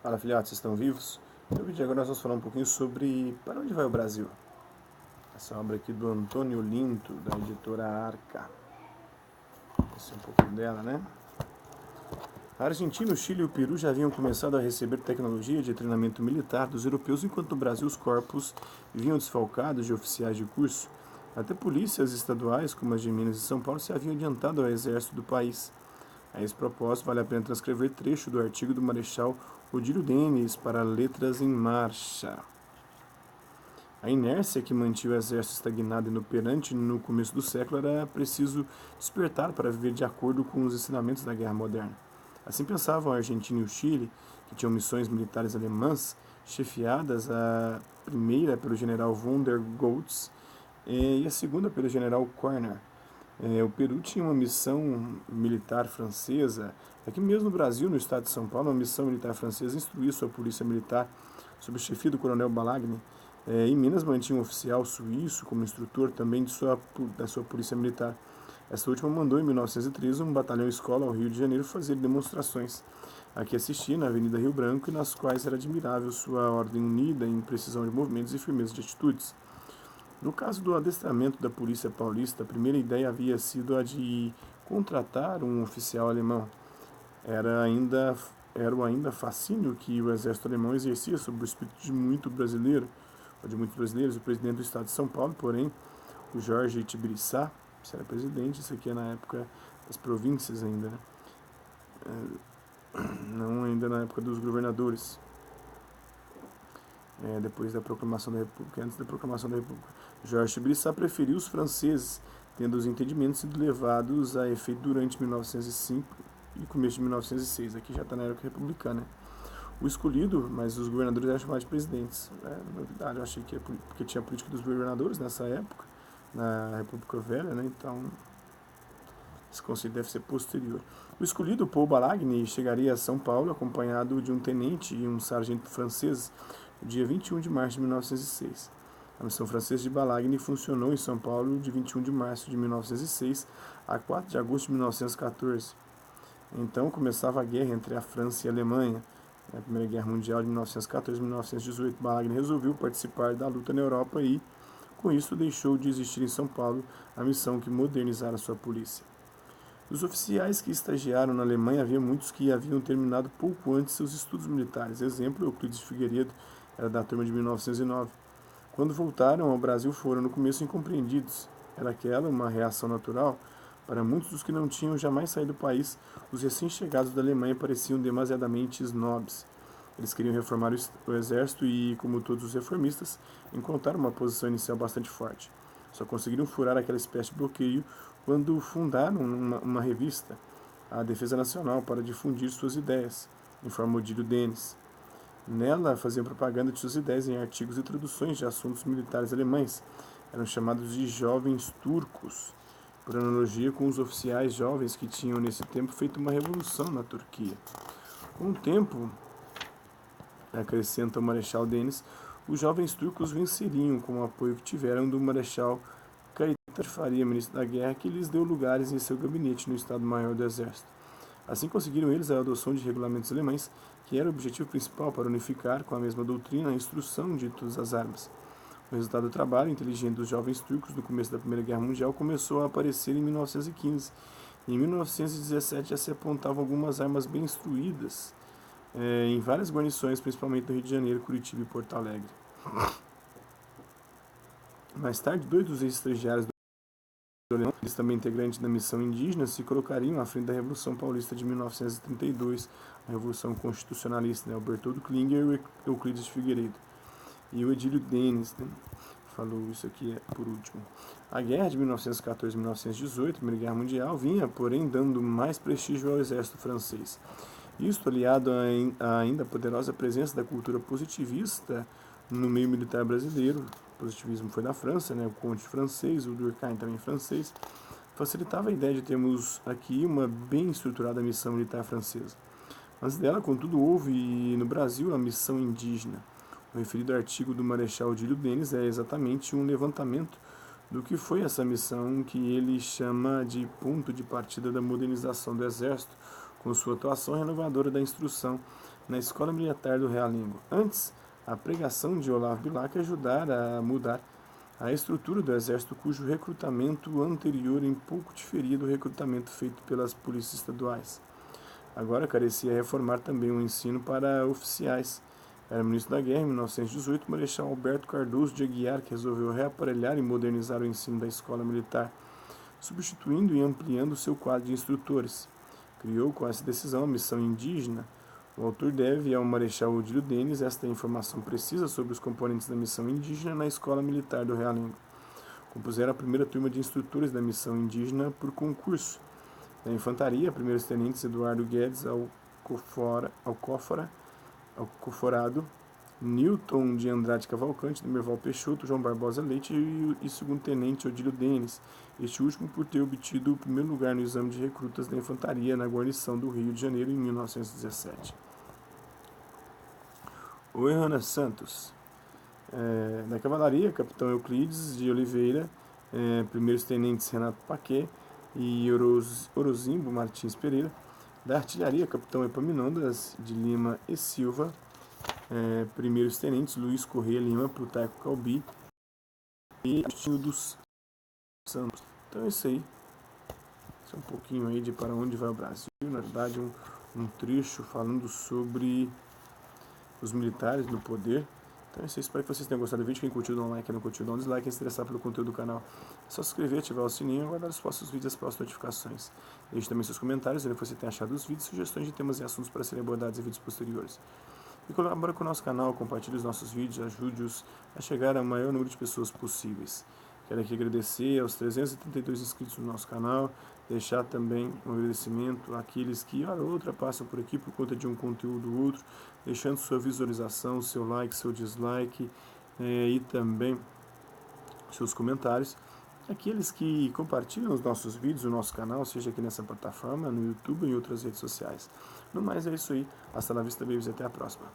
Fala, filhotes, estão vivos? No vídeo de agora nós vamos falar um pouquinho sobre Para Onde Vai o Brasil? Essa obra aqui do Antônio Linto, da editora Arca. Esse é um pouquinho dela, né? A Argentina, o Chile e o Peru já haviam começado a receber tecnologia de treinamento militar dos europeus, enquanto no Brasil os corpos vinham desfalcados de oficiais de curso. Até polícias estaduais, como as de Minas e São Paulo, se haviam adiantado ao exército do país. A esse propósito, vale a pena transcrever trecho do artigo do Marechal Odílio Denis para Letras em Marcha. A inércia que mantinha o exército estagnado e inoperante no começo do século era preciso despertar para viver de acordo com os ensinamentos da guerra moderna. Assim pensavam a Argentina e o Chile, que tinham missões militares alemãs, chefiadas a primeira pelo general von der Goltz e a segunda pelo general Körner. O Peru tinha uma missão militar francesa. Aqui mesmo no Brasil, no estado de São Paulo, uma missão militar francesa instruía sua polícia militar sob o chefia do coronel Balagny. Em Minas mantinha um oficial suíço como instrutor também da sua polícia militar. Essa última mandou em 1913 um batalhão escola ao Rio de Janeiro fazer demonstrações. Aqui assistia na Avenida Rio Branco e nas quais era admirável sua ordem unida em precisão de movimentos e firmeza de atitudes. No caso do adestramento da polícia paulista, a primeira ideia havia sido a de contratar um oficial alemão. Era o ainda fascínio que o exército alemão exercia sobre o espírito de muitos brasileiros. O presidente do estado de São Paulo, porém, o Jorge Tibiriçá, que era presidente, isso aqui é na época das províncias ainda, né? Não ainda na época dos governadores, depois da proclamação da República, antes da proclamação da República. Jorge Tibiriçá preferiu os franceses, tendo os entendimentos sido levados a efeito durante 1905 e começo de 1906. Aqui já está na época republicana. O escolhido, mas os governadores eram chamados de presidentes. Novidade, eu achei que é porque tinha a política dos governadores nessa época, na República Velha, né? Então esse conceito deve ser posterior. O escolhido, Paul Balagny, chegaria a São Paulo acompanhado de um tenente e um sargento franceses no dia 21 de março de 1906. A missão francesa de Balagny funcionou em São Paulo de 21 de março de 1906 a 4 de agosto de 1914. Então começava a guerra entre a França e a Alemanha. Na Primeira Guerra Mundial de 1914 e 1918, Balagny resolveu participar da luta na Europa e, com isso, deixou de existir em São Paulo a missão que modernizara sua polícia. Dos oficiais que estagiaram na Alemanha, havia muitos que haviam terminado pouco antes seus estudos militares. Exemplo, Euclides de Figueiredo, era da turma de 1909. Quando voltaram ao Brasil foram, no começo, incompreendidos. Era aquela uma reação natural? Para muitos dos que não tinham jamais saído do país, os recém-chegados da Alemanha pareciam demasiadamente snobs. Eles queriam reformar o exército e, como todos os reformistas, encontraram uma posição inicial bastante forte. Só conseguiram furar aquela espécie de bloqueio quando fundaram uma revista, a Defesa Nacional, para difundir suas ideias, informa Odílio Denis. Nela faziam propaganda de suas ideias em artigos e traduções de assuntos militares alemães. Eram chamados de jovens turcos, por analogia com os oficiais jovens que tinham nesse tempo feito uma revolução na Turquia. Com o tempo, acrescenta o Marechal Denis, os jovens turcos venceriam com o apoio que tiveram do Marechal Caetano de Faria, ministro da Guerra, que lhes deu lugares em seu gabinete no Estado-Maior do Exército. Assim conseguiram eles a adoção de regulamentos alemães, que era o objetivo principal para unificar com a mesma doutrina a instrução de todas as armas. O resultado do trabalho inteligente dos jovens turcos no começo da Primeira Guerra Mundial começou a aparecer em 1915. Em 1917 já se apontavam algumas armas bem instruídas em várias guarnições, principalmente no Rio de Janeiro, Curitiba e Porto Alegre. Mais tarde, dois dos ex-estagiários do Alemão, eles também integrantes da missão indígena, se colocariam à frente da Revolução Paulista de 1932, a Revolução Constitucionalista, o Bertoldo Klinger e o Euclides de Figueiredo. E o Odílio Denis, falou isso aqui por último. A guerra de 1914 e 1918, a Primeira Guerra Mundial, vinha, porém, dando mais prestígio ao exército francês. Isto aliado à ainda poderosa presença da cultura positivista no meio militar brasileiro, o positivismo foi da França, o Conte francês, o Durkheim também francês, facilitava a ideia de termos aqui uma bem estruturada missão militar francesa. Antes dela, contudo, houve no Brasil a missão indígena. O referido artigo do Marechal Odílio Denis é exatamente um levantamento do que foi essa missão que ele chama de ponto de partida da modernização do Exército, com sua atuação renovadora da instrução na Escola Militar do Realengo. Antes, a pregação de Olavo Bilac ajudara a mudar a estrutura do Exército, cujo recrutamento anterior em pouco diferia do recrutamento feito pelas polícias estaduais. Agora carecia reformar também o ensino para oficiais. Era ministro da Guerra em 1918, o Marechal Alberto Cardoso de Aguiar, que resolveu reaparelhar e modernizar o ensino da escola militar, substituindo e ampliando seu quadro de instrutores. Criou com essa decisão a missão indígena. O autor deve ao Marechal Odílio Denis esta informação precisa sobre os componentes da missão indígena na Escola Militar do Realengo. Compuseram a primeira turma de instrutores da missão indígena por concurso. Da infantaria, primeiros tenentes Eduardo Guedes Alcoforado, Newton de Andrade Cavalcante, Demerval Peixoto, João Barbosa Leite e segundo-tenente Odílio Denis, este último por ter obtido o primeiro lugar no exame de recrutas da infantaria na guarnição do Rio de Janeiro em 1917. Oehana Santos. Da cavalaria, capitão Euclides de Oliveira, primeiros tenentes Renato Paquet e Orozimbo Martins Pereira. Da artilharia, capitão Epaminondas de Lima e Silva, primeiros tenentes Luiz Corrêa Lima, Plutarco Calbi e Agostinho dos Santos. Então é isso aí. Isso é um pouquinho aí de para onde vai o Brasil. Na verdade, um trecho falando sobre os militares no poder. Então é isso aí. Espero que vocês tenham gostado do vídeo. Quem curtiu, dá um like. Quem não curtiu, dá um dislike. Quem se interessar pelo conteúdo do canal, é só se inscrever, ativar o sininho e aguardar os próximos vídeos e as próximas notificações. Deixe também seus comentários, onde você tem achado os vídeos, sugestões de temas e assuntos para serem abordados em vídeos posteriores. E colabore com o nosso canal, compartilhe os nossos vídeos, ajude-os a chegar ao maior número de pessoas possíveis. Quero aqui agradecer aos 332 inscritos no nosso canal, deixar também um agradecimento àqueles que, hora ou outra, passam por aqui por conta de um conteúdo ou outro, deixando sua visualização, seu like, seu dislike e também seus comentários. Aqueles que compartilham os nossos vídeos, o nosso canal, seja aqui nessa plataforma, no YouTube ou em outras redes sociais. No mais é isso aí. Hasta la vista, babies, e até a próxima.